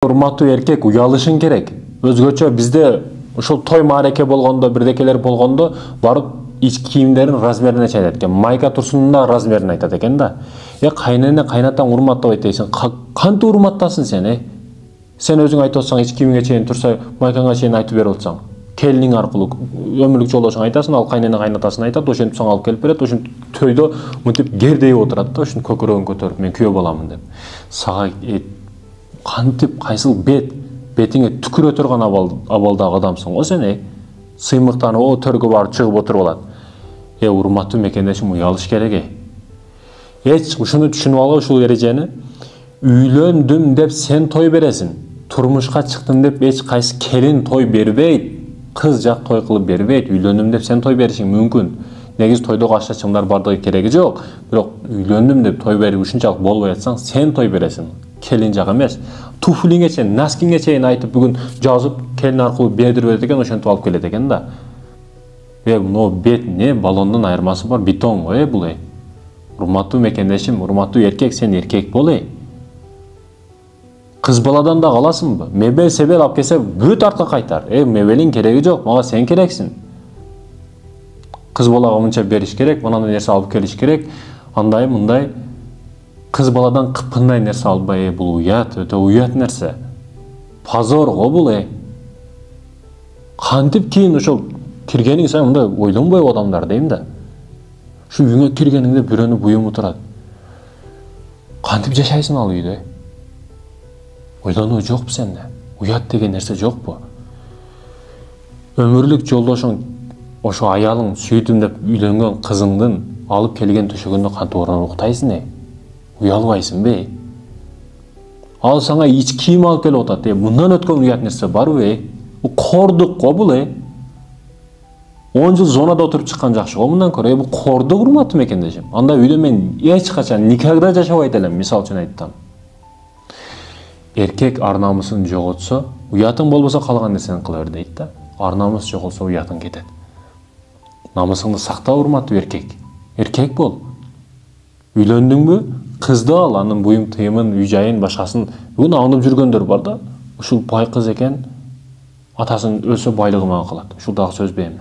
Урматтуу эркек уялышың керек. Өзгөчө бизде ушул той маареке болгондо, бирдекелер болгондо барып ич кийимдерин размерин чейт экен. Майка Турсундун да размерин айтат экен да. Кайнене кайнатаң урматтабайт дейсиң. Кантип урматтасын сен, Сен өзүң айтып атсаң, ич кийимиңе чейин турса, майкаңа чейин айтып берип атсаң. Келиниң аркылуу өмүрлүк жолдошуңа айтасың, ал кайнене кайнатасына айтат, ошентип сага алып келип берет, ошентип тойдо мынтип гердейип отурат да, ошентип көкөрөгүн көтөрүп, мен күйөө боламын деп. Сага кантип кайсыл бетиңе түкүрө турган абалдагы адамсың го сен, Сыймыктанып, төргө барып чыгып отуруп алат. Урматтуу мекендешим, уялыш керек, ушуну түшүнүп алып ушул эрежени. Үйлөндүм деп сен той бересиң. Турмушка чыктым деп эч кайсы келин той бербейт. Кыз жак той кылып бербейт. Үйлөндүм деп сен той беришиң мүмкүн. Негиз тойдогу аш-чачымдар бардыгы кереги жок. Бирок үйлөндүм деп той берип ушунчалык болбой атсаң, сен той бересиң. Келин жак эмес. Туфлиңе чейин, носкиңе чейин айтып бүгүн жазып келин аркылуу бердирип берет экен, ошентип алып келет экен да. Мына бет не, балондун айырмасы бар, бетон го, бул. Урматтуу мекендешим, урматтуу эркек, сен эркек бол, Кыз баладан да каласыңбы? Мебел себел алып келсе бүт артка кайтар. Мебелиң кереги жок, мага сен керексиң. Кыз балага мынча бериш керек, мынандай нерсе алып келиш керек. Андай мындай кыз баладан кыпкындай нерсе албай, бул уят, өтө уят нерсе. Позор го бул, Кантип кийин ошол киргениң сен мындай ойлонбойбу адамдар дейм да. Ушу үйүңө киргениңде бирөөнү буюму турат. Кантип жашайсың ал үйдө? Ойлонуу жокпу сенде? Уят деген нерсе жокпу? Өмүрлүк жолдошуң, ошо аялың, сүйдүм деп үйлөнгөн кызыңдын алып келген төшөгөндө кантип орун уктайсың, Уялбайсыңбы? Ал сага ич кийим алып келип атат, мындан өткөн уят нерсе барбы, Бул кордук го бул, 10 жыл зонада отуруп чыккан жакшы го мындан көрө, бул кордук, урматтуу мекендешим. Андай үйдө мен эч качан никогда жашабайт элем, мисал үчүн айтсам. Эркек ар намысын жоготсо, уятың болбосо калаган нерсени кыла бер дейт да. Ар намыс жоголсо уятың кетет. Намысыңды сакта, урматтуу эркек. Эркек бол. Үйлөндүңбү? Кызды ал, анын буюм тыйымын, үй жайын, башкасын бүгүн аңдып жүргөндөр бар да. Ушул бай кыз экен, атасын өлсө байлыгы мага калат. Ушул дагы сөз бейми?